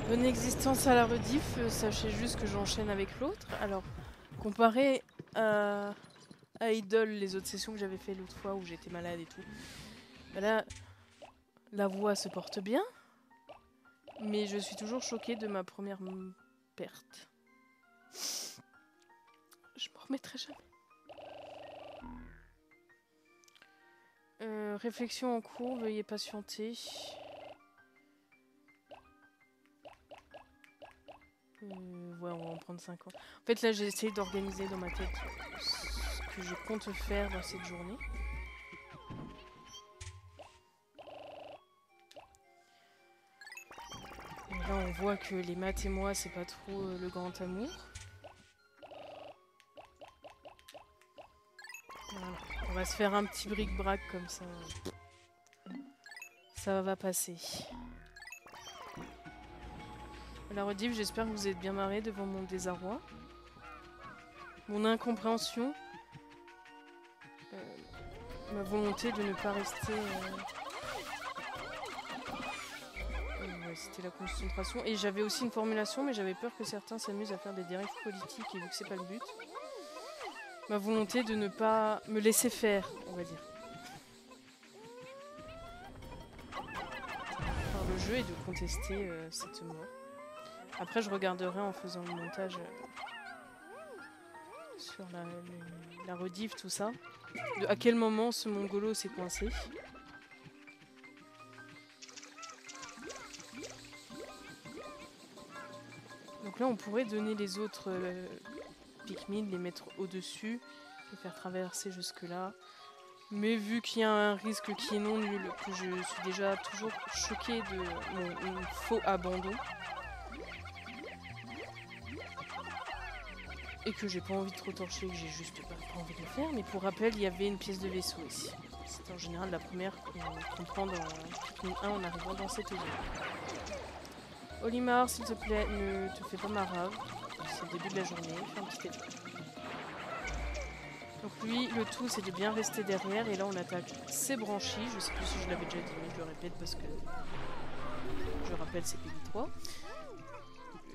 Bonne existence à la rediff, sachez juste que j'enchaîne avec l'autre. Alors, comparé à Idol, les autres sessions que j'avais fait l'autre fois où j'étais malade et tout, bah là, la voix se porte bien, mais je suis toujours choquée de ma première perte. Je m'en remettrai jamais. Réflexion en cours, veuillez patienter. Ouais, on va en prendre 5 ans. En fait, là, j'ai essayé d'organiser dans ma tête ce que je compte faire dans cette journée. Et là, on voit que les maths et moi, c'est pas trop le grand amour. Voilà. On va se faire un petit bric-brac comme ça. Ça va passer. La rediff, j'espère que vous êtes bien marrés devant mon désarroi. Mon incompréhension. Ma volonté de ne pas rester... ouais, c'était la concentration. Et j'avais aussi une formulation, mais j'avais peur que certains s'amusent à faire des dérives politiques, et vu que c'est pas le but. Ma volonté de ne pas me laisser faire, on va dire. Par le jeu et de contester cette mort. Après, je regarderai en faisant le montage sur la rediff, tout ça. À quel moment ce mongolo s'est coincé. Donc là, on pourrait donner les autres Pikmin, les mettre au-dessus, les faire traverser jusque-là. Mais vu qu'il y a un risque qui est non nul, que je suis déjà toujours choquée de mon faux abandon, et que j'ai pas envie de trop torcher, que j'ai juste pas envie de le faire, mais pour rappel, il y avait une pièce de vaisseau ici. C'est en général la première qu'on prend dans Pikmin 1 en arrivant dans cette zone. Olimar, s'il te plaît, ne te fais pas marave. C'est le début de la journée, fais un petit effort. Donc lui, le tout, c'est de bien rester derrière, et là on attaque ses branchies. Je sais plus si je l'avais déjà dit, mais je le répète parce que je rappelle, c'est PB3.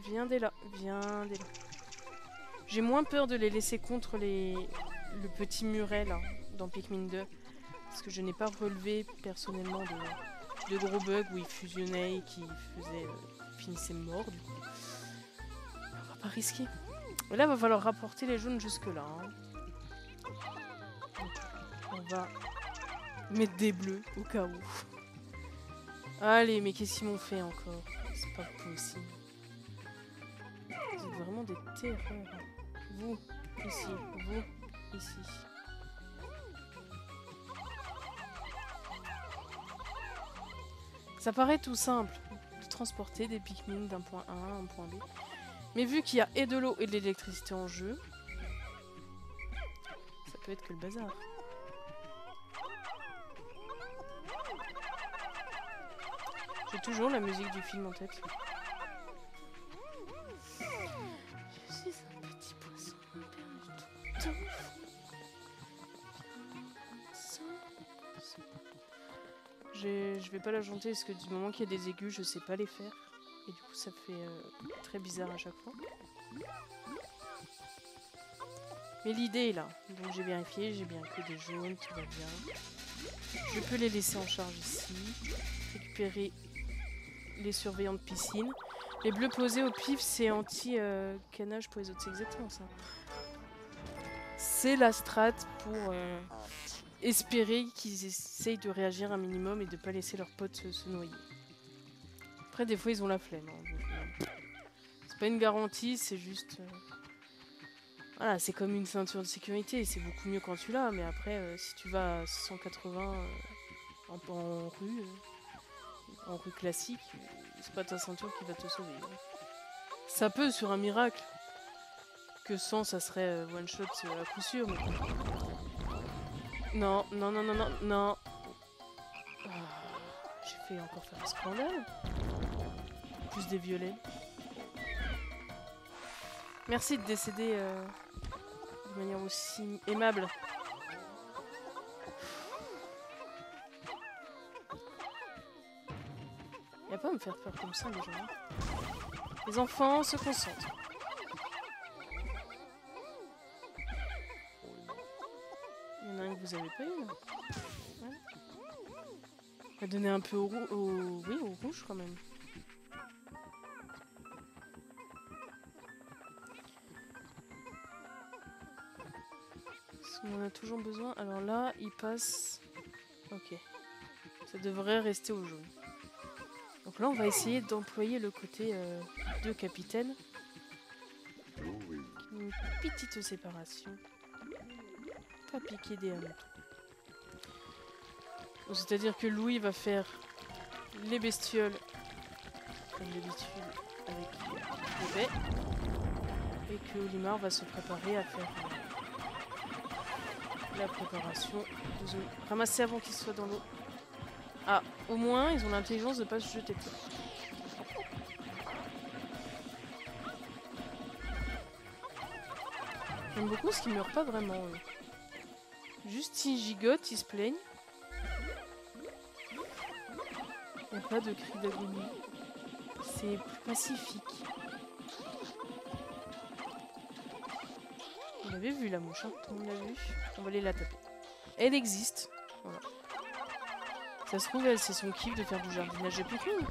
Viens dès là, viens dès là. J'ai moins peur de les laisser contre le petit muret là, dans Pikmin 2. Parce que je n'ai pas relevé personnellement de gros bugs où ils fusionnaient et qui finissaient morts du coup. On va pas risquer. Et là, il va falloir rapporter les jaunes jusque là. Hein. On va mettre des bleus au cas où. Allez, mais qu'est-ce qu'ils m'ont fait encore? C'est pas possible. Vous êtes vraiment des terreurs. Vous, ici, vous, ici. Ça paraît tout simple de transporter des Pikmin d'un point A à un point B. Mais vu qu'il y a et de l'eau et de l'électricité en jeu, ça peut être que le bazar. J'ai toujours la musique du film en tête. Je suis un petit poisson perdu tout. Je vais pas la chanter parce que du moment qu'il y a des aigus, je sais pas les faire. Et du coup, ça fait très bizarre à chaque fois. Mais l'idée est là. Donc j'ai vérifié, j'ai bien que des jaunes, tout va bien. Je peux les laisser en charge ici. Récupérer les surveillants de piscine. Les bleus posés au pif, c'est anti-canage pour les autres. C'est exactement ça. C'est la strat pour espérer qu'ils essayent de réagir un minimum et de pas laisser leurs potes se noyer. Après, des fois, ils ont la flemme. Hein, c'est pas une garantie, c'est juste... voilà, c'est comme une ceinture de sécurité. C'est beaucoup mieux quand tu l'as, mais après, si tu vas à 180 en rue classique, c'est pas ta ceinture qui va te sauver. Hein. Ça peut sur un miracle. Que sans, ça serait one shot à coup sûr. Mais... non, non, non, non, non, non. Oh, j'ai fait encore faire un scandale. Plus des violets. Merci de décéder de manière aussi aimable. Y'a pas à me faire peur comme ça, les gens. Les enfants se concentrent. Il y en a un que vous avez pas eu là. Voilà. On va donner un peu au rouge quand même. Parce qu'on en a toujours besoin. Alors là, il passe... Ok. Ça devrait rester au jaune. Donc là, on va essayer d'employer le côté de capitaine. Une petite séparation. Pas piquer des hannetons. C'est-à-dire que Louis va faire les bestioles, comme d'habitude, avec les baies. Et que Olimar va se préparer à faire la préparation de Zoé. Ramasser avant qu'il soit dans l'eau. Ah, au moins, ils ont l'intelligence de ne pas se jeter dessus. J'aime beaucoup ce qu'ils meurent pas vraiment. Juste ils gigotent, ils se plaignent. Il n'y a pas de cri d'agonie. C'est plus pacifique. Vous l'avez vu la mouche, hein? Tout le monde l'a vu. On va aller la taper. Elle existe. Voilà. Ça se trouve, elle, c'est son kiff de faire du jardinage de pique-nique.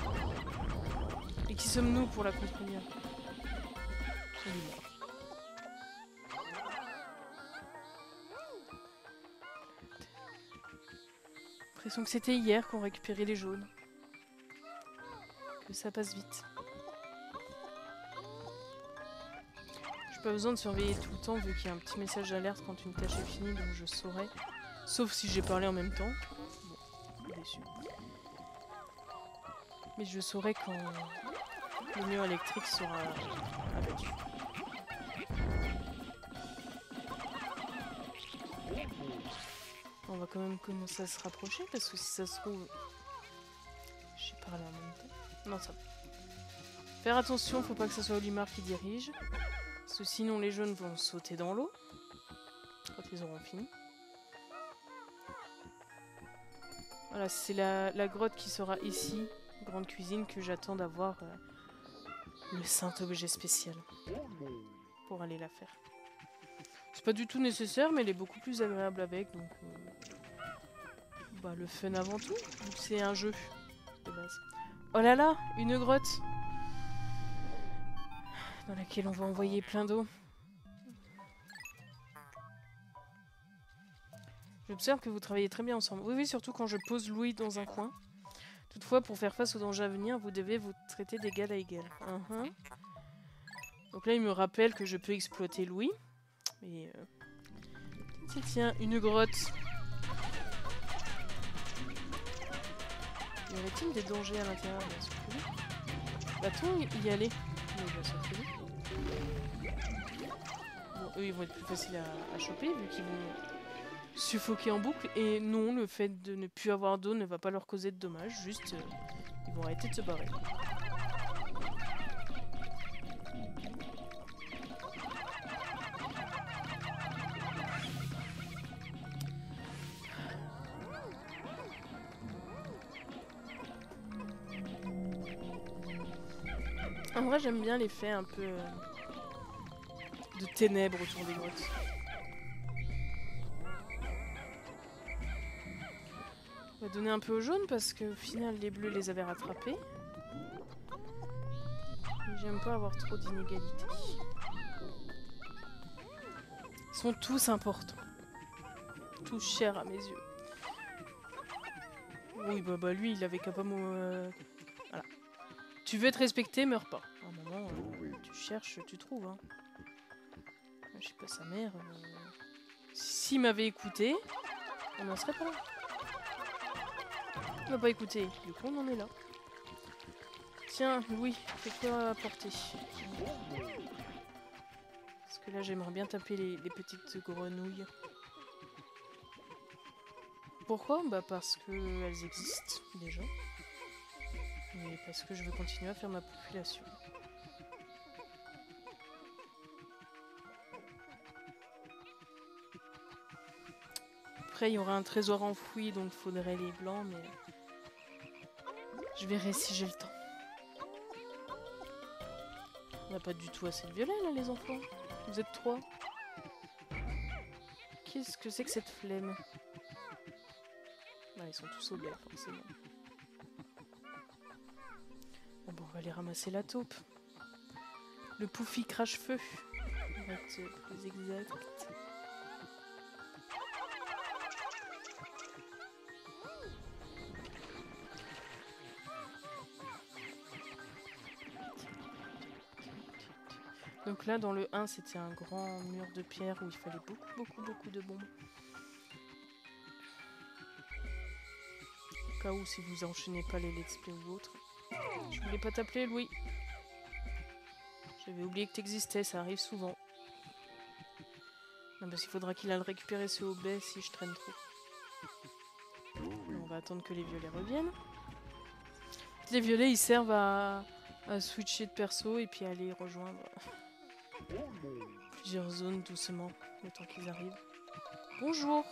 Et qui sommes-nous pour la contenir? Elle est morte. L'impression que c'était hier qu'on récupérait les jaunes. Que ça passe vite. J'ai pas besoin de surveiller tout le temps vu qu'il y a un petit message d'alerte quand une tâche est finie, donc je saurai. Sauf si j'ai parlé en même temps. Bon, déçu. Mais je saurai quand le mur électrique sera abattu. On va quand même commencer à se rapprocher parce que si ça se trouve... J'ai parlé en même temps. Non, ça va. Faire attention, faut pas que ce soit Olimar qui dirige. Parce que sinon les jeunes vont sauter dans l'eau. Quand ils auront fini. Voilà, c'est la grotte qui sera ici. Grande cuisine que j'attends d'avoir le saint objet spécial. Pour aller la faire. C'est pas du tout nécessaire, mais elle est beaucoup plus agréable avec. Donc, bah, le fun avant tout. C'est un jeu de base. Oh là là, une grotte dans laquelle on va envoyer plein d'eau. J'observe que vous travaillez très bien ensemble. Oui, oui, surtout quand je pose Louis dans un coin. Toutefois, pour faire face aux dangers à venir, vous devez vous traiter d'égal à égal. Donc là, il me rappelle que je peux exploiter Louis. Mais... Tiens, une grotte. Y aurait-il des dangers à l'intérieur? Va-t-on y aller? Bon, eux, ils vont être plus faciles à choper, vu qu'ils vont suffoquer en boucle. Et non, le fait de ne plus avoir d'eau ne va pas leur causer de dommages. Juste, ils vont arrêter de se barrer. En vrai, j'aime bien l'effet un peu de ténèbres autour des grottes. On va donner un peu au jaune parce qu'au final, les bleus les avaient rattrapés. J'aime pas avoir trop d'inégalités. Ils sont tous importants. Tous chers à mes yeux. Oui, bah lui, il avait qu'à pas Voilà. Tu veux être respecté, meurs pas. À un moment, tu cherches, tu trouves. Hein. Je sais pas, sa mère... S'il m'avait écouté, on n'en serait pas là. Il m'a pas écouté. Du coup, on en est là. Tiens, Louis, fais quoi apporter? Parce que là, j'aimerais bien taper les petites grenouilles. Pourquoi? Bah parce qu'elles existent, déjà. Et parce que je veux continuer à faire ma population. Après, il y aura un trésor enfoui, donc il faudrait les blancs, mais... Je verrai si j'ai le temps. On n'a pas du tout assez de violet là les enfants. Vous êtes 3. Qu'est-ce que c'est que cette flemme? Ils sont tous au bled forcément. Bon, on va aller ramasser la taupe. Le Poufy crache-feu. On va être plus exact. Donc là, dans le 1, c'était un grand mur de pierre où il fallait beaucoup de bombes. Au cas où, si vous enchaînez pas les let's play ou autre. Je voulais pas t'appeler, Louis. J'avais oublié que t'existais, ça arrive souvent. Non, parce qu'il faudra qu'il aille le récupérer ce obé si je traîne trop. On va attendre que les violets reviennent. Les violets, ils servent à switcher de perso et puis à aller rejoindre plusieurs zones doucement, le temps qu'ils arrivent. Bonjour!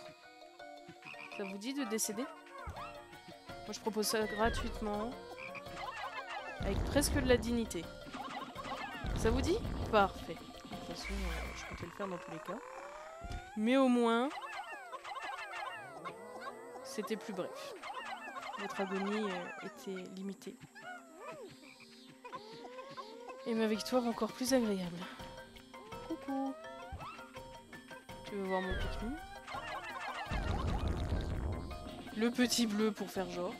Ça vous dit de décéder? Moi je propose ça gratuitement, avec presque de la dignité. Ça vous dit? Parfait. De toute façon, je comptais le faire dans tous les cas. Mais au moins, c'était plus bref. Votre agonie était limitée. Et ma victoire encore plus agréable. Coucou. Tu veux voir mon Pikmin? Le petit bleu pour faire genre.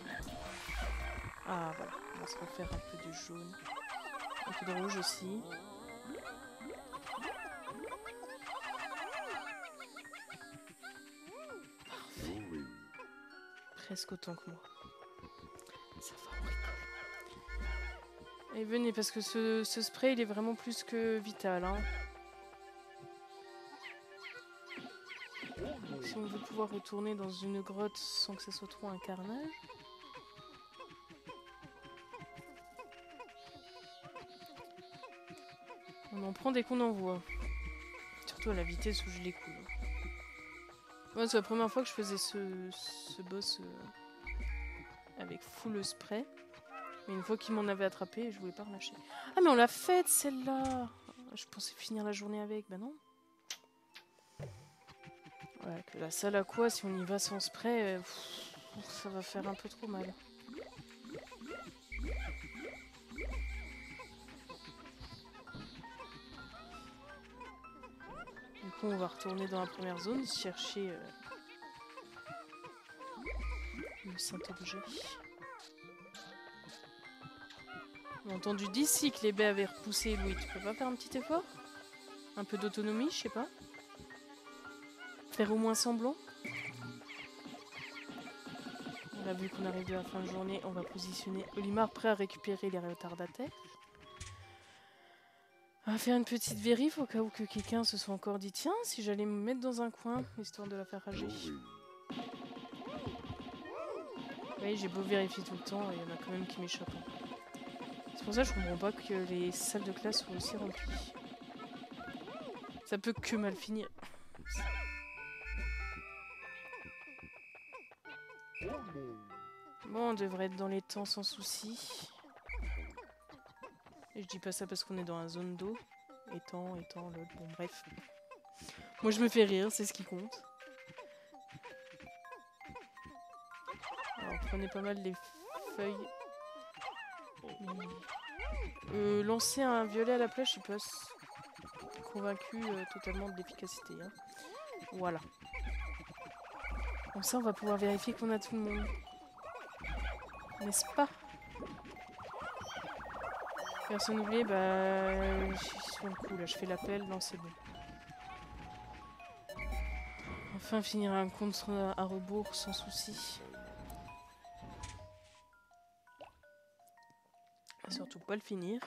Ah voilà, on va se refaire un peu de jaune. Un peu de rouge aussi. Parfait. Presque autant que moi. Ça va, on rigole. Et venez, parce que ce spray, il est vraiment plus que vital. Hein. Si on veut pouvoir retourner dans une grotte sans que ça soit trop un carnage. On en prend dès qu'on en voit. Surtout à la vitesse où je les coule. Moi, c'est la première fois que je faisais ce boss avec full spray. Mais une fois qu'il m'en avait attrapé, je voulais pas relâcher. Ah, mais on l'a faite celle-là! Je pensais finir la journée avec. Bah non. Ouais, que la salle à quoi, si on y va sans spray, ça va faire un peu trop mal. Du coup, on va retourner dans la première zone, chercher le Saint-Objet. On a entendu d'ici que les baies avaient repoussé, Louis. Tu peux pas faire un petit effort? Un peu d'autonomie, je sais pas. Faire au moins semblant. On a vu qu'on arrive de la fin de journée, on va positionner Olimar prêt à récupérer les retardataires. On va faire une petite vérif au cas où que quelqu'un se soit encore dit tiens, si j'allais me mettre dans un coin, histoire de la faire rager. Oui, j'ai beau vérifier tout le temps, il y en a quand même qui m'échappent. C'est pour ça que je comprends pas que les salles de classe soient aussi remplies. Ça peut que mal finir. Bon, on devrait être dans les temps sans souci. Et je dis pas ça parce qu'on est dans la zone d'eau. Étang, lol, bon bref. Moi je me fais rire, c'est ce qui compte. Alors prenez pas mal les feuilles. Lancer un violet à la plage, je suis pas convaincu totalement de l'efficacité. Hein. Voilà. Comme ça on va pouvoir vérifier qu'on a tout le monde. N'est-ce pas? Personne oublié, bah... je suis sur le coup là, je fais l'appel, non c'est bon. Enfin finir un compte à rebours sans souci. Surtout pas le finir.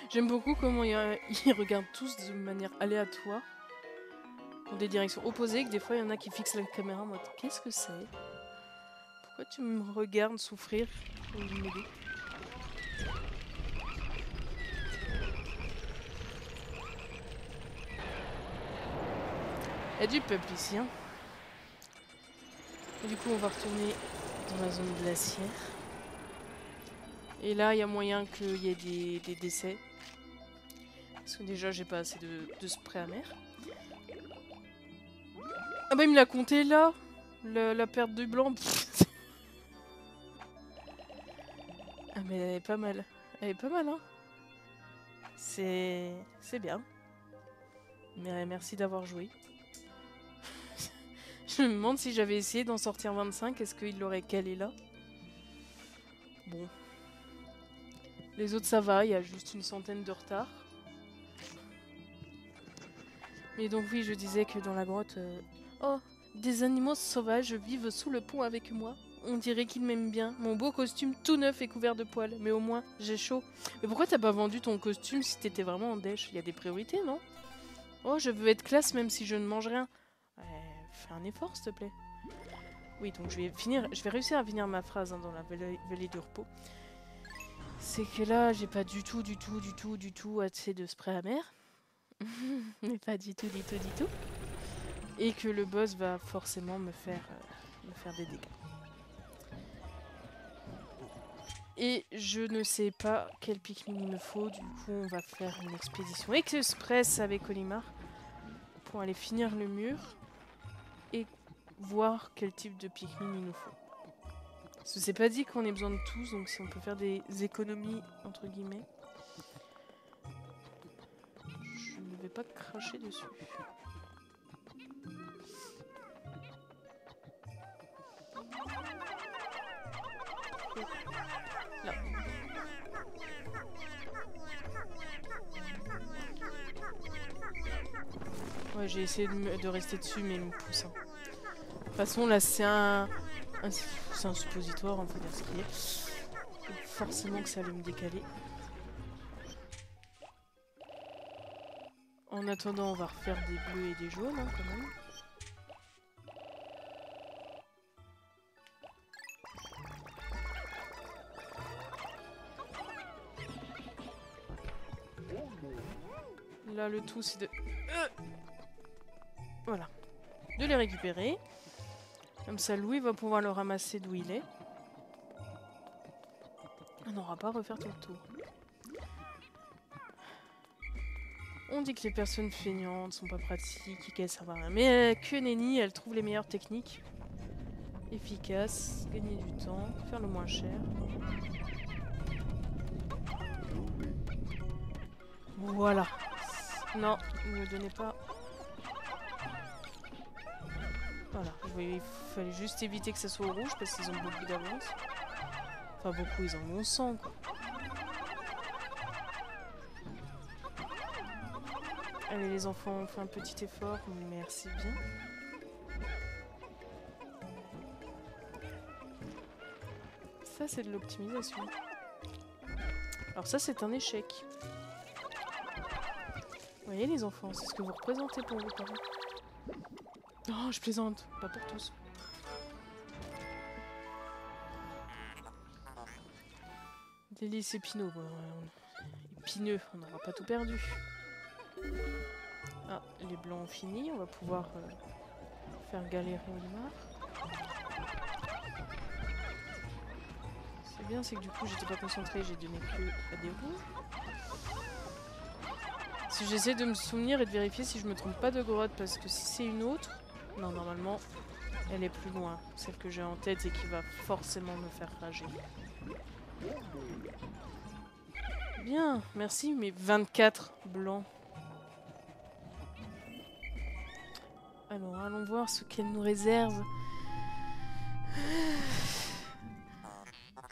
J'aime beaucoup comment ils regardent tous de manière aléatoire. Dans des directions opposées, que des fois il y en a qui fixent la caméra en mode qu'est-ce que c'est? Pourquoi tu me regardes souffrir au lieu de m'aider? Il y a du peuple ici, hein. Et du coup, on va retourner dans la zone glaciaire. Et là, il y a moyen qu'il y ait des décès. Parce que déjà, j'ai pas assez de spray amer. Ah bah, il me l'a compté là, la perte de blanc. Ah mais elle est pas mal. Elle est pas mal, hein. C'est bien. Mais merci d'avoir joué. Je me demande si j'avais essayé d'en sortir 25, est-ce qu'il l'aurait calé là? Bon. Les autres ça va, il y a juste une centaine de retard. Et donc oui, je disais que dans la grotte... Oh, des animaux sauvages vivent sous le pont avec moi. On dirait qu'ils m'aiment bien. Mon beau costume tout neuf est couvert de poils. Mais au moins, j'ai chaud. Mais pourquoi t'as pas vendu ton costume si t'étais vraiment en dèche? Il y a des priorités, non? Oh, je veux être classe même si je ne mange rien. Fais un effort, s'il te plaît. Oui, donc je vais réussir à finir ma phrase hein, dans la vallée du repos. C'est que là, j'ai pas du tout assez de spray amer. Mais pas du tout. Et que le boss va forcément me faire des dégâts. Et je ne sais pas quel Pikmin il me faut, du coup on va faire une expédition express avec Olimar pour aller finir le mur et voir quel type de Pikmin il nous faut. Parce que c'est pas dit qu'on ait besoin de tous, donc si on peut faire des économies entre guillemets, je ne vais pas cracher dessus. Là. Ouais, j'ai essayé de rester dessus, mais il me pousse. Hein. De toute façon, là, c'est un suppositoire, on peut dire ce qu'il est. Donc, forcément que ça allait me décaler. En attendant, on va refaire des bleus et des jaunes, hein, quand même. Là, le tout, c'est de... Voilà. De les récupérer. Comme ça, Louis va pouvoir le ramasser d'où il est. On n'aura pas à refaire tout le tour. On dit que les personnes feignantes sont pas pratiques et qu'elles servent à rien. Mais que nenni, elle trouve les meilleures techniques. Efficaces, gagner du temps, faire le moins cher. Voilà. Non, ne me donnez pas... Voilà, il fallait juste éviter que ça soit au rouge parce qu'ils ont beaucoup d'avance. Enfin beaucoup, ils en ont 100 quoi. Allez les enfants, on fait un petit effort, merci bien. Ça c'est de l'optimisation. Alors ça c'est un échec. Vous voyez les enfants, c'est ce que vous représentez pour vos parents. Oh je plaisante, pas pour tous. Délice épineux, épineux, on n'aura pas tout perdu. Ah, les blancs ont fini, on va pouvoir faire galérer Olimar. C'est bien, c'est que du coup j'étais pas concentrée, j'ai donné que à des rouges. Si j'essaie de me souvenir et de vérifier si je me trompe pas de grotte, parce que si c'est une autre, non normalement elle est plus loin. Celle que j'ai en tête et qui va forcément me faire rager. Bien, merci, mais 24 blancs. Alors, allons voir ce qu'elle nous réserve.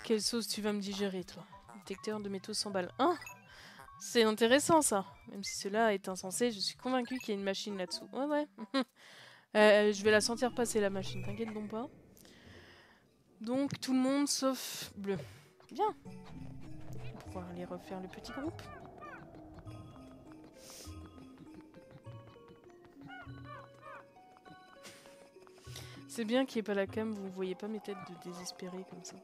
Quelle sauce tu vas me digérer, toi? Détecteur de métaux 100 balles. Hein? C'est intéressant, ça. Même si cela est insensé, je suis convaincue qu'il y a une machine là-dessous. Ouais, ouais. Je vais la sentir passer, la machine. T'inquiète donc pas. Donc, tout le monde sauf bleu. Bien. On va pouvoir aller refaire le petit groupe. C'est bien qu'il n'y ait pas la cam, vous voyez pas mes têtes de désespéré comme ça.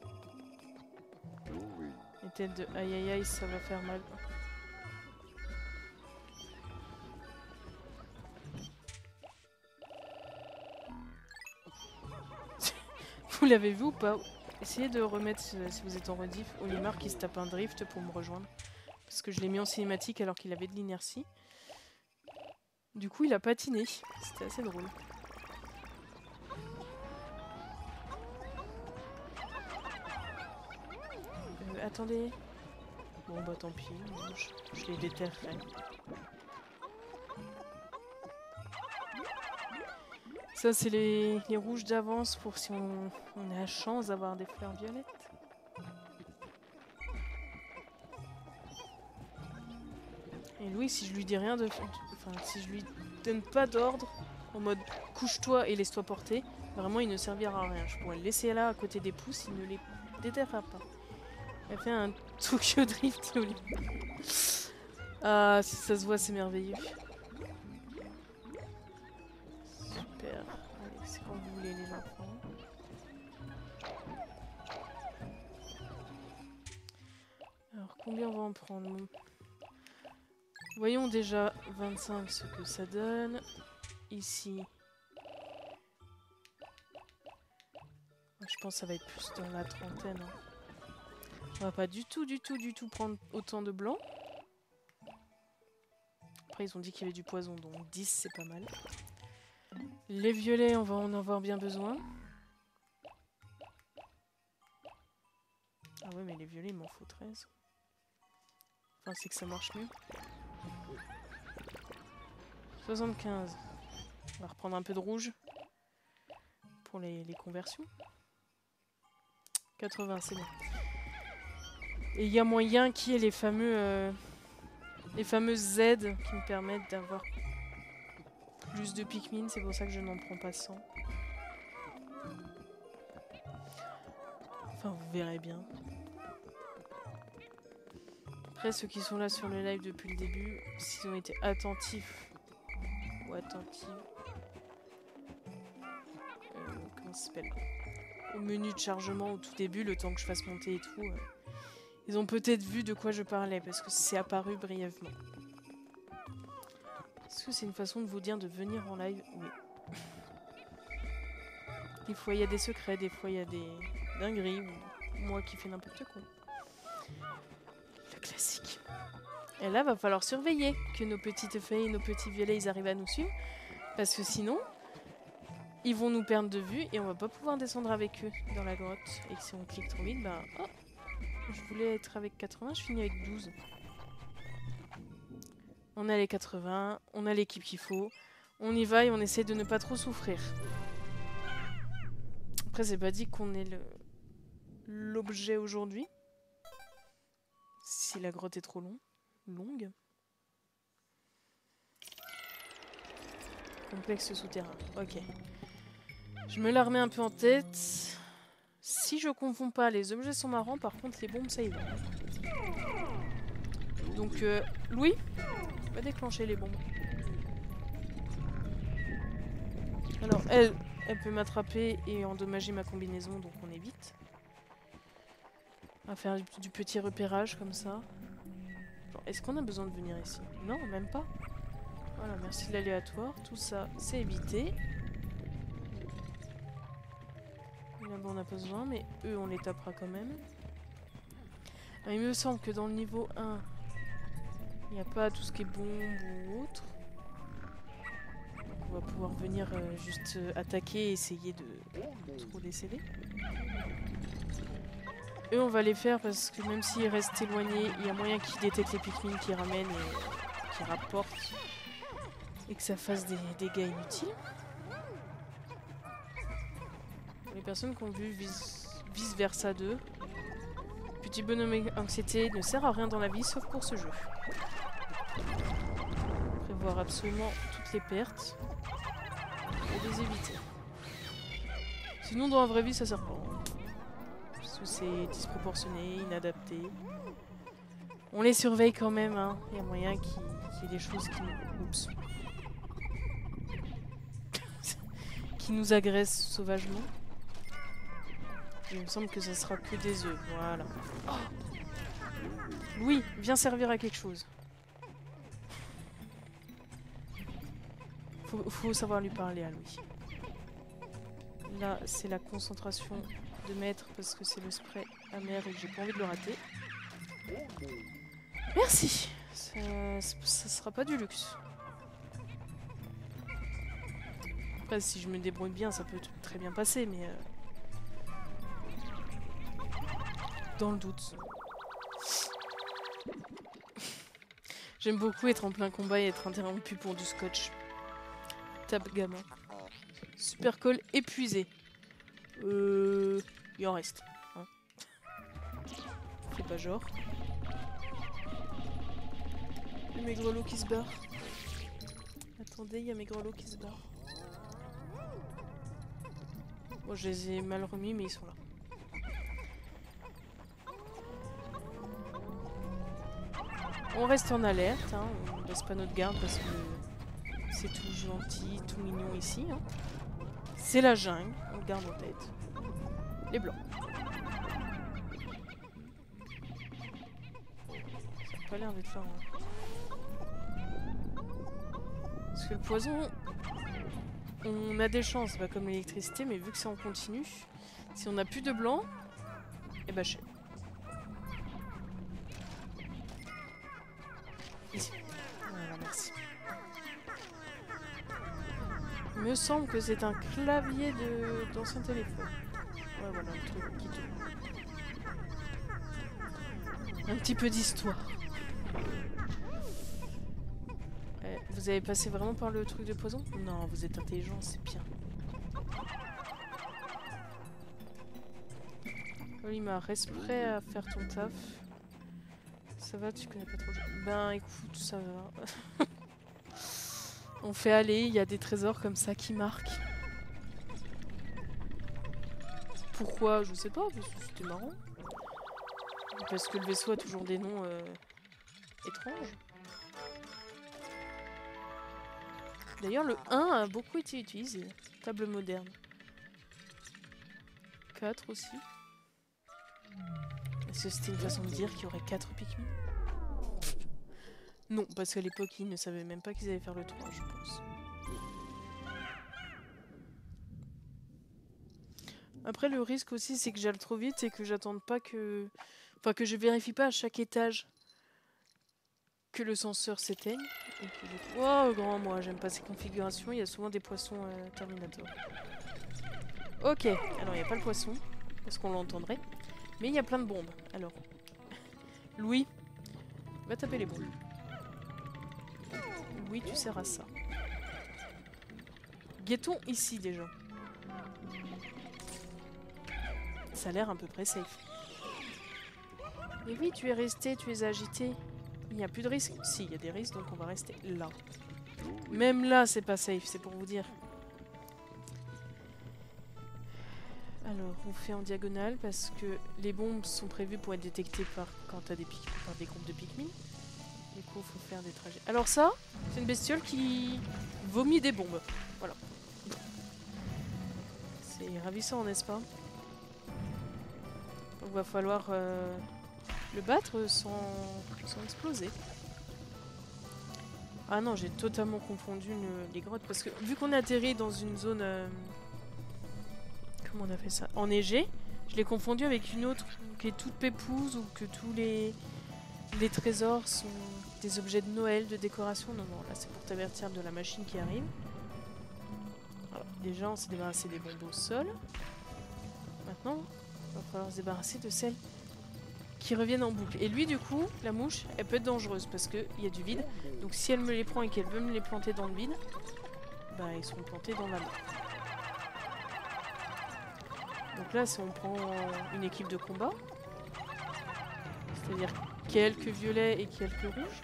Mes têtes de aïe aïe aïe, ça va faire mal. Vous l'avez vu ou pas? Essayez de remettre, si vous êtes en rediff, Olimar qui se tape un drift pour me rejoindre. Parce que je l'ai mis en cinématique alors qu'il avait de l'inertie. Du coup, il a patiné. C'était assez drôle. Attendez. Bon bah tant pis, je les déterrerai. Ça c'est les rouges d'avance pour si on a la chance d'avoir des fleurs violettes. Et Louis, si je lui dis rien de... Enfin, si je lui donne pas d'ordre, en mode couche-toi et laisse-toi porter, vraiment il ne servira à rien. Je pourrais le laisser là à côté des pousses, il ne les déterrera pas. Elle fait un Tokyo Drift au lit. Ah, si ça se voit, c'est merveilleux. Super. Allez, c'est quand vous voulez les enfants. Alors, combien on va en prendre? Voyons déjà 25 ce que ça donne. Ici. Je pense que ça va être plus dans la trentaine. Hein. On va pas du tout prendre autant de blanc. Après, ils ont dit qu'il y avait du poison, donc 10, c'est pas mal. Les violets, on va en avoir bien besoin. Ah ouais, mais les violets, il m'en faut 13. Enfin, c'est que ça marche mieux. 75. On va reprendre un peu de rouge. Pour les conversions. 80, c'est bon. Et il y a moyen qu'il y ait les fameuses Z qui me permettent d'avoir plus de Pikmin. C'est pour ça que je n'en prends pas 100. Enfin, vous verrez bien. Après, ceux qui sont là sur le live depuis le début, s'ils ont été attentifs ou attentives, comment ça s'appelle, au menu de chargement au tout début, le temps que je fasse monter et tout, ils ont peut-être vu de quoi je parlais, parce que c'est apparu brièvement. Est-ce que c'est une façon de vous dire de venir en live? Oui. Des fois il y a des secrets, des fois il y a des dingueries, ou moi qui fais n'importe quoi. Le classique. Et là, va falloir surveiller que nos petites feuilles et nos petits violets ils arrivent à nous suivre, parce que sinon, ils vont nous perdre de vue et on va pas pouvoir descendre avec eux dans la grotte. Et si on clique trop vite, bah... Oh, je voulais être avec 80, je finis avec 12. On a les 80, on a l'équipe qu'il faut. On y va et on essaie de ne pas trop souffrir. Après, c'est pas dit qu'on ait l'objet aujourd'hui. Si la grotte est trop longue. Complexe souterrain, ok. Je me la remets un peu en tête. Si je confonds pas, les objets sont marrants, par contre les bombes ça y va. Donc Louis, va déclencher les bombes. Alors elle peut m'attraper et endommager ma combinaison, donc on évite. On va faire du petit repérage comme ça. Est-ce qu'on a besoin de venir ici? Non, même pas. Voilà, merci de l'aléatoire. Tout ça, c'est évité. Là-bas, on n'a pas besoin, mais eux, on les tapera quand même. Alors, il me semble que dans le niveau 1, il n'y a pas tout ce qui est bombe ou autre. Donc, on va pouvoir venir juste attaquer et essayer de trop décéder. Eux, on va les faire parce que même s'ils restent éloignés, il y a moyen qu'ils détectent les Pikmin qui ramènent et qui rapportent. Et que ça fasse des dégâts inutiles. Les personnes qui ont vu Vice Versa 2, petit bonhomme anxiété ne sert à rien dans la vie sauf pour ce jeu. Prévoir absolument toutes les pertes et les éviter. Sinon dans la vraie vie ça sert pas. Parce que c'est disproportionné, inadapté. On les surveille quand même, hein. Il y a moyen qu'il y ait des choses qui nous... Oups. qui nous agressent sauvagement. Il me semble que ça sera que des œufs, voilà. Oh, Louis, viens servir à quelque chose. Faut savoir lui parler à Louis. Là, c'est la concentration de maître parce que c'est le spray amer et que j'ai pas envie de le rater. Merci. Ça sera pas du luxe. Après, si je me débrouille bien, ça peut très bien passer, mais... dans le doute. J'aime beaucoup être en plein combat et être interrompu pour du scotch. Tape gamin. Super call épuisé. Il en reste. Hein. Fais pas genre. Il y a mes grelots qui se barrent. Attendez, il y a mes grelots qui se barrent. Bon, je les ai mal remis, mais ils sont là. On reste en alerte, hein. On ne baisse pas notre garde parce que c'est tout gentil, tout mignon ici. Hein. C'est la jungle, on le garde en tête. Les blancs. Ça n'a pas l'air d'être là. Hein. Parce que le poison, on a des chances, pas comme l'électricité, mais vu que c'est en continu, si on n'a plus de blanc, et bah je... Ici. Voilà, merci. Il me semble que c'est un clavier d'ancien téléphone. Ouais, voilà, le truc qui tourne. Un petit peu d'histoire. Vous avez passé vraiment par le truc de poison? Non, vous êtes intelligent, c'est bien. Olimar, reste prêt à faire ton taf. Ça va, tu connais pas trop le jeu? Ben écoute, ça va. On fait aller, il y a des trésors comme ça qui marquent. Pourquoi? Je sais pas, parce que c'était marrant. Parce que le vaisseau a toujours des noms étranges. D'ailleurs, le 1 a beaucoup été utilisé. Table moderne. 4 aussi. Est-ce que c'était une façon de dire qu'il y aurait 4 Pikmin? Non, parce qu'à l'époque, ils ne savaient même pas qu'ils allaient faire le 3, je pense. Après, le risque aussi, c'est que j'aille trop vite et que j'attende pas que... Enfin, que je vérifie pas à chaque étage que le senseur s'éteigne. Oh, grand, moi, j'aime pas ces configurations. Il y a souvent des poissons Terminator. Ok, alors il n'y a pas le poisson, parce qu'on l'entendrait. Mais il y a plein de bombes. Alors, Louis, va taper les bombes. Oui, tu sers à ça. Guettons ici déjà. Ça a l'air à peu près safe. Mais oui, tu es resté, tu es agité. Il n'y a plus de risque. Si, il y a des risques, donc on va rester là. Même là, c'est pas safe, c'est pour vous dire. Alors, on fait en diagonale parce que les bombes sont prévues pour être détectées quand t'as par des groupes de Pikmin. Du coup, il faut faire des trajets. Alors ça, c'est une bestiole qui vomit des bombes. Voilà. C'est ravissant, n'est-ce pas? Donc, va falloir le battre sans exploser. Ah non, j'ai totalement confondu les grottes parce que vu qu'on est atterri dans une zone... comment on a fait ça? Enneigée, je l'ai confondu avec une autre qui est toute pépouse ou que tous les trésors sont des objets de Noël, de décoration. Non, non, là c'est pour t'avertir de la machine qui arrive. Alors, déjà, on s'est débarrassé des bombes au sol. Maintenant, il va falloir se débarrasser de celles qui reviennent en boucle. Et lui, du coup, la mouche, elle peut être dangereuse parce qu'il y a du vide. Donc si elle me les prend et qu'elle veut me les planter dans le vide, bah ils seront plantés dans la main. Donc là, si on prend une équipe de combat, c'est-à-dire quelques violets et quelques rouges,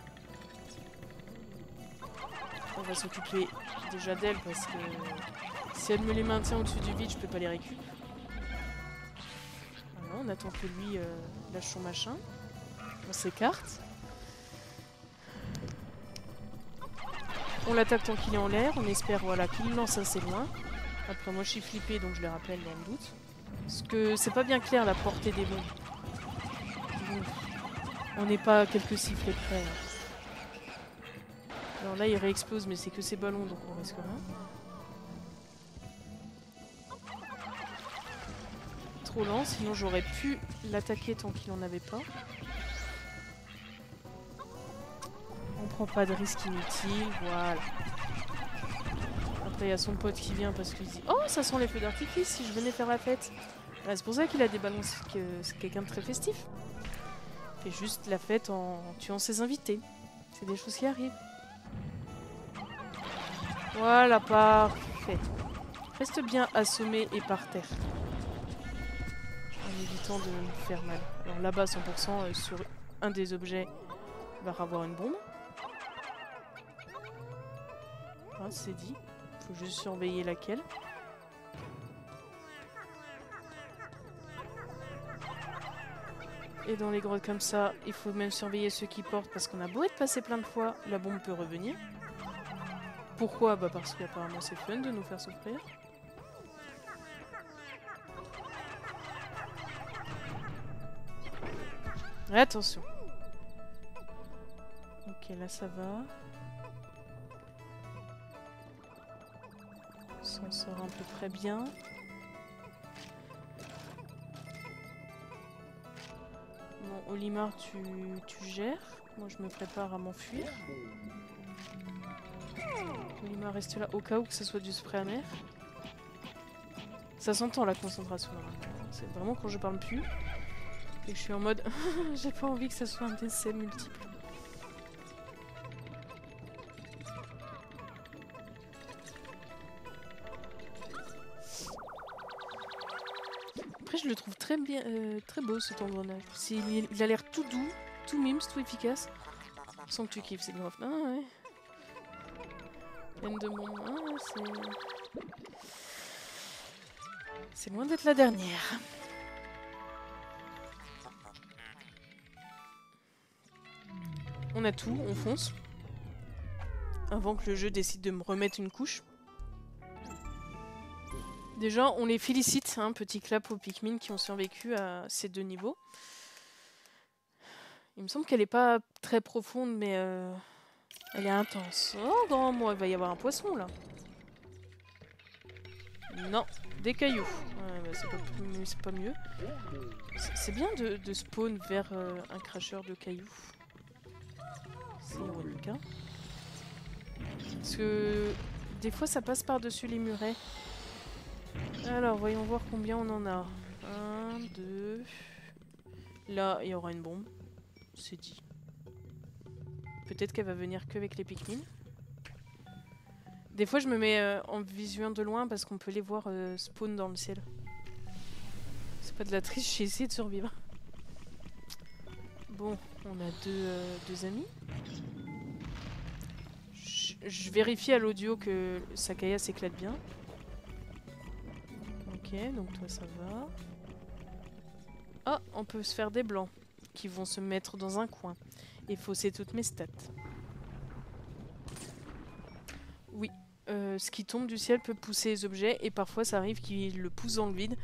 on va s'occuper déjà d'elle parce que si elle me les maintient au-dessus du vide, je peux pas les récupérer. Voilà, on attend que lui lâche son machin. On s'écarte. On l'attaque tant qu'il est en l'air. On espère voilà, qu'il lance assez loin. Après, moi, je suis flippée, donc je les rappelle dans le doute. Parce que c'est pas bien clair la portée des bombes. Donc, on n'est pas à quelques sifflets près. Alors là, il réexplose, mais c'est que ces ballons, donc on risque rien. trop lent, sinon j'aurais pu l'attaquer tant qu'il en avait pas. On prend pas de risque inutile, voilà. Après il y a son pote qui vient parce qu'il dit « Oh, ça sent les feux d'artifice si je venais faire la fête !» C'est pour ça qu'il a des ballons, c'est quelqu'un de très festif. Il fait juste la fête en tuant ses invités. C'est des choses qui arrivent. Voilà, parfait. Reste bien assommé et par terre. En évitant de me faire mal. Alors là-bas, 100%, sur un des objets, il va avoir une bombe. Ah, c'est dit. Faut juste surveiller laquelle. Et dans les grottes comme ça, il faut même surveiller ceux qui portent parce qu'on a beau être passé plein de fois, la bombe peut revenir. Pourquoi? Bah parce qu'apparemment c'est fun de nous faire souffrir. Attention. Ok, là ça va. On s'en sort à peu près bien. Bon, Olimar, tu gères. Moi, je me prépare à m'enfuir. Olimar reste là au cas où que ce soit du spray amer. Ça s'entend la concentration. C'est vraiment quand je parle plus. Et que je suis en mode... J'ai pas envie que ce soit un décès multiple. Après, je le trouve très bien, très beau cet engrenage. Il a l'air tout doux, tout mimes, tout efficace. Sans que tu kiffes, c'est grave. Ah ouais. Peine de mon... Ah, c'est loin d'être la dernière. On a tout, on fonce. Avant que le jeu décide de me remettre une couche. Déjà, on les félicite, hein, petit clap aux Pikmin qui ont survécu à ces 2 niveaux. Il me semble qu'elle n'est pas très profonde, mais elle est intense. Oh, grand moi, il va y avoir un poisson, là. Non, des cailloux. Ouais, bah, c'est pas mieux. C'est bien de spawn vers un cracheur de cailloux. C'est ironique, hein. Parce que des fois, ça passe par-dessus les murets. Alors, voyons voir combien on en a. 1, 2... Là, il y aura une bombe. C'est dit. Peut-être qu'elle va venir qu'avec les Pikmin. Des fois, je me mets en vision de loin parce qu'on peut les voir spawn dans le ciel. C'est pas de la triche, j'ai essayé de survivre. Bon, on a deux amis. Je vérifie à l'audio que Sakaya s'éclate bien. Ok, donc toi ça va. Ah, on peut se faire des blancs qui vont se mettre dans un coin et fausser toutes mes stats. Oui, ce qui tombe du ciel peut pousser les objets et parfois ça arrive qu'il le pousse dans le vide.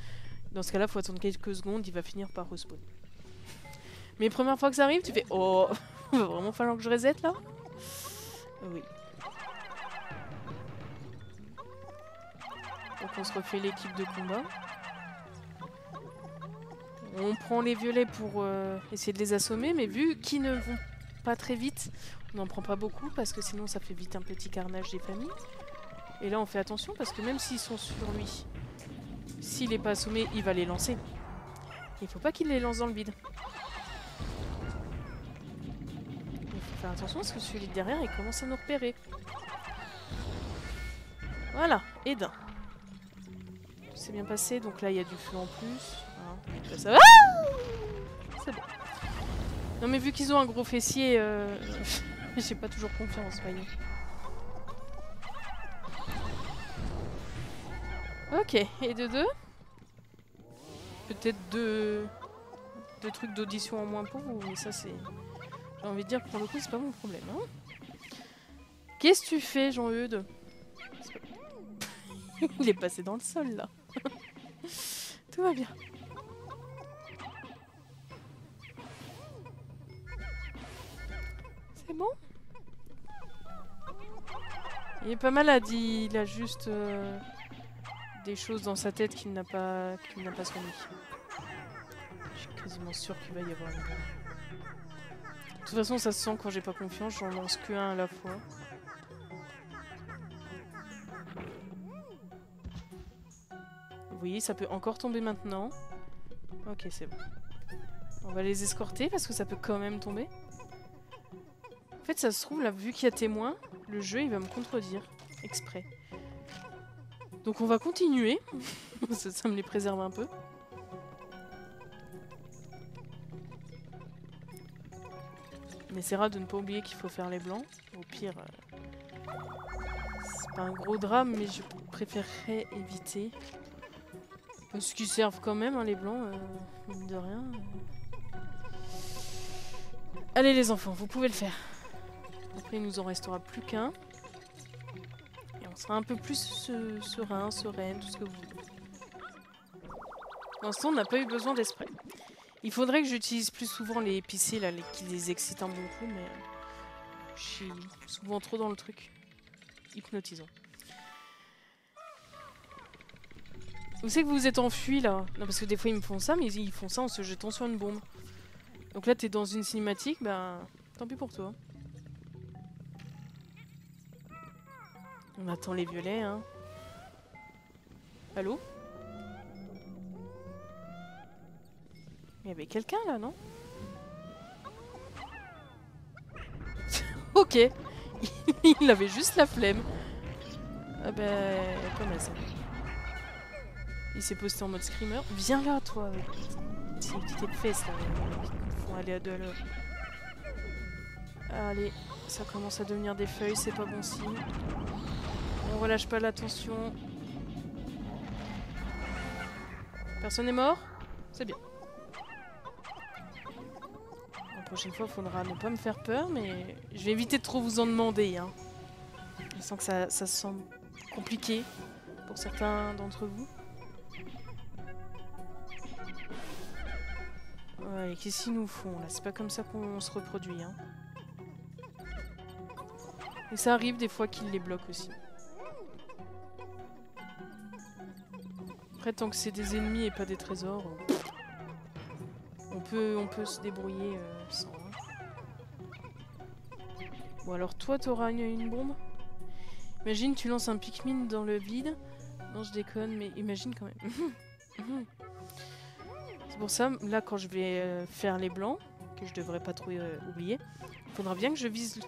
Dans ce cas-là, faut attendre quelques secondes, il va finir par respawn. Mais première fois que ça arrive, tu fais oh, il va vraiment falloir que je reset là? Oui. Donc on se refait l'équipe de combat. On prend les violets pour essayer de les assommer, mais vu qu'ils ne vont pas très vite, on n'en prend pas beaucoup parce que sinon ça fait vite un petit carnage des familles. Et là on fait attention parce que même s'ils sont sur lui, s'il n'est pas assommé, il va les lancer. Il faut pas qu'il les lance dans le vide. Il faut faire attention parce que celui derrière il commence à nous repérer. Voilà, et d'un. Tout s'est bien passé, donc là il y a du feu en plus. Hein, là, ça va. C'est bon. Non mais vu qu'ils ont un gros fessier, j'ai pas toujours confiance, voyez. Ok, et de deux. Peut-être deux trucs d'audition en moins pour vous, mais ça c'est... J'ai envie de dire, pour le coup, c'est pas mon problème. Hein. Qu'est-ce que tu fais, Jean-Eudes? Il est passé dans le sol, là. Tout va bien. C'est bon? Il est pas malade, il a juste des choses dans sa tête qu'il n'a pas soignées. Quasiment sûr qu'il va y avoir une bombe. De toute façon, ça se sent quand j'ai pas confiance, j'en lance qu'un à la fois. Oui, ça peut encore tomber maintenant. Ok, c'est bon. On va les escorter parce que ça peut quand même tomber. En fait, ça se trouve, là, vu qu'il y a témoin, le jeu, il va me contredire. Exprès. Donc on va continuer. Ça me les préserve un peu. On essaiera de ne pas oublier qu'il faut faire les blancs. Au pire, c'est pas un gros drame, mais je préférerais éviter. Parce qu'ils servent quand même, hein, les blancs, mine de rien. Allez les enfants, vous pouvez le faire. Après, il nous en restera plus qu'un. Et on sera un peu plus serein, sereine, tout ce que vous voulez. Pour l'instant, on n'a pas eu besoin d'esprit. Il faudrait que j'utilise plus souvent les épicés, là, qui les excitent un bon coup, mais je suis souvent trop dans le truc. Hypnotisant. Vous savez que vous vous êtes enfui là? Non, parce que des fois ils me font ça, mais ils font ça en se jetant sur une bombe. Donc là, t'es dans une cinématique, bah tant pis pour toi. On attend les violets, hein. Allô? Il y avait quelqu'un là, non? Ok. Il avait juste la flemme. Ah bah, comme elle ça. Il s'est posté en mode screamer. Viens là, toi. C'est une petite fesses là. Ils font aller à deux à l'heure. Allez, ça commence à devenir des feuilles, c'est pas bon signe. On relâche pas la tension. Personne n'est mort? C'est bien. La prochaine fois, il faudra ne pas me faire peur, mais je vais éviter de trop vous en demander. Hein. Je sens que ça se sent compliqué pour certains d'entre vous. Ouais, qu'est-ce qu'ils nous font là? C'est pas comme ça qu'on se reproduit. Hein. Et ça arrive des fois qu'ils les bloquent aussi. Après, tant que c'est des ennemis et pas des trésors, on peut se débrouiller sans. Hein. Bon, alors toi, t'auras une bombe? Imagine, tu lances un Pikmin dans le vide. Non, je déconne, mais imagine quand même. C'est pour ça, là, quand je vais faire les blancs, que je devrais pas trop oublier, il faudra bien que je vise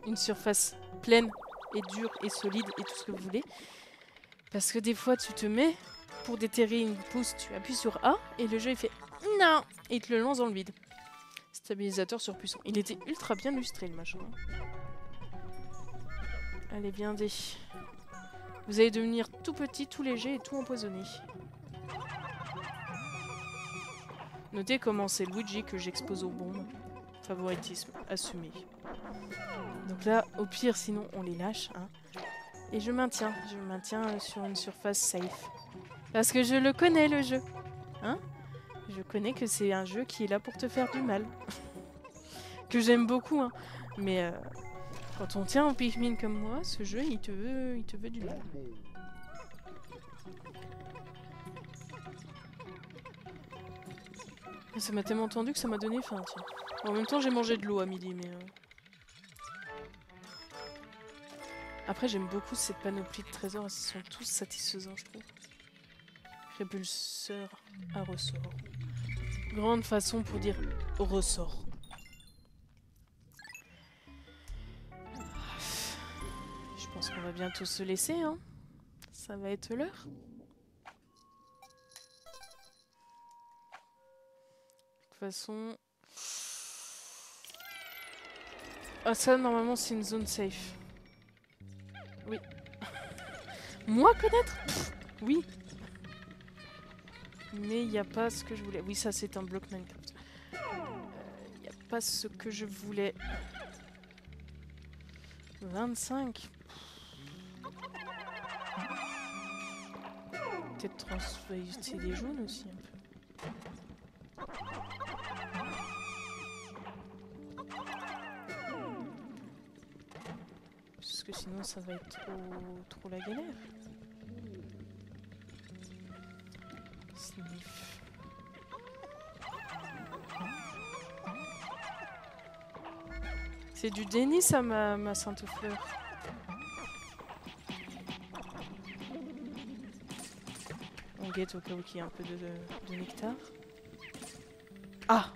une surface pleine et dure et solide et tout ce que vous voulez. Parce que des fois, tu te mets pour déterrer une pousse, tu appuies sur A et le jeu il fait non et il te le lance dans le vide. Stabilisateur surpuissant. Il était ultra bien illustré le machin. Allez, bien dé. Vous allez devenir tout petit, tout léger et tout empoisonné. Notez comment c'est Luigi que j'expose aux bombes. Favoritisme assumé. Donc là, au pire, sinon on les lâche. Hein. Et je maintiens sur une surface safe. Parce que je le connais le jeu. Hein? Je connais que c'est un jeu qui est là pour te faire du mal. Que j'aime beaucoup. Hein. Mais quand on tient en Pikmin comme moi, ce jeu il te veut du mal. Ça m'a tellement tendu que ça m'a donné faim, tiens. En même temps, j'ai mangé de l'eau à midi, mais... Après, j'aime beaucoup cette panoplie de trésors, ils sont tous satisfaisants, je trouve. Répulseur à ressort. Grande façon pour dire ressort. Je pense qu'on va bientôt se laisser, hein. Ça va être l'heure. De toute façon... Ah ça, normalement, c'est une zone safe. Oui. Moi connaître? Oui. Mais il n'y a pas ce que je voulais. Oui, ça, c'est un bloc Minecraft. Il n'y a pas ce que je voulais. 25. Peut-être transférer des jaunes aussi, un peu. Parce que sinon ça va être trop la galère. Sniff. C'est du déni ça, ma sainte fleur. On guette au cas où il y a un peu de nectar. Ah!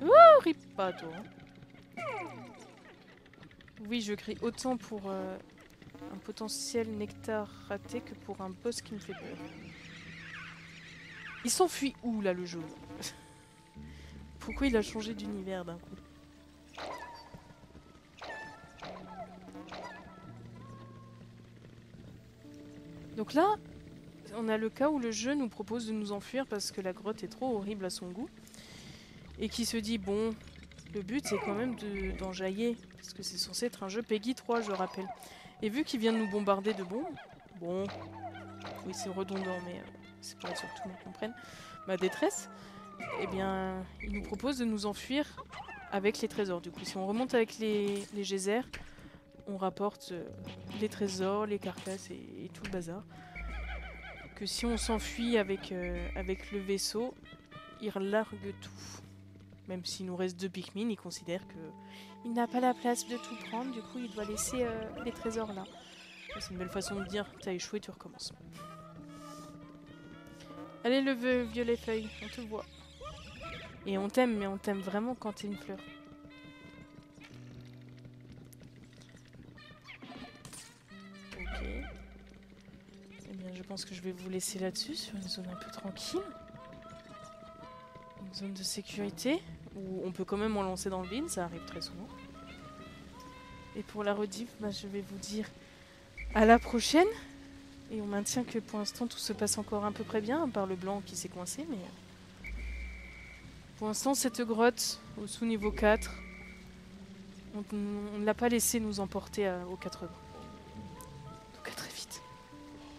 Oh, rip pas toi. Oui, je crie autant pour un potentiel nectar raté que pour un boss qui me fait peur. Il s'enfuit où là le jeu? Pourquoi il a changé d'univers d'un coup? Donc là, on a le cas où le jeu nous propose de nous enfuir parce que la grotte est trop horrible à son goût. Et qui se dit, bon, le but c'est quand même d'enjailler. Parce que c'est censé être un jeu Peggy 3, je rappelle. Et vu qu'il vient de nous bombarder de bombes, bon, oui c'est redondant mais c'est pour être sûr que tout le monde comprenne ma détresse, eh bien il nous propose de nous enfuir avec les trésors. Du coup si on remonte avec les geysers, on rapporte les trésors, les carcasses et tout le bazar. Que si on s'enfuit avec le vaisseau, il largue tout. Même s'il nous reste 2 Pikmin, il considère qu'il n'a pas la place de tout prendre, du coup il doit laisser les trésors là. C'est une belle façon de dire, t'as échoué, tu recommences. Allez le violet feuille, on te voit. Et on t'aime, mais on t'aime vraiment quand t'es une fleur. Ok. Eh bien je pense que je vais vous laisser là-dessus, sur une zone un peu tranquille. Une zone de sécurité, où on peut quand même en lancer dans le vide, ça arrive très souvent. Et pour la rediff, bah, je vais vous dire à la prochaine. Et on maintient que pour l'instant tout se passe encore à peu près bien, à part le blanc qui s'est coincé, mais... Pour l'instant cette grotte, au sous-niveau 4, on ne l'a pas laissé nous emporter aux 4 vents.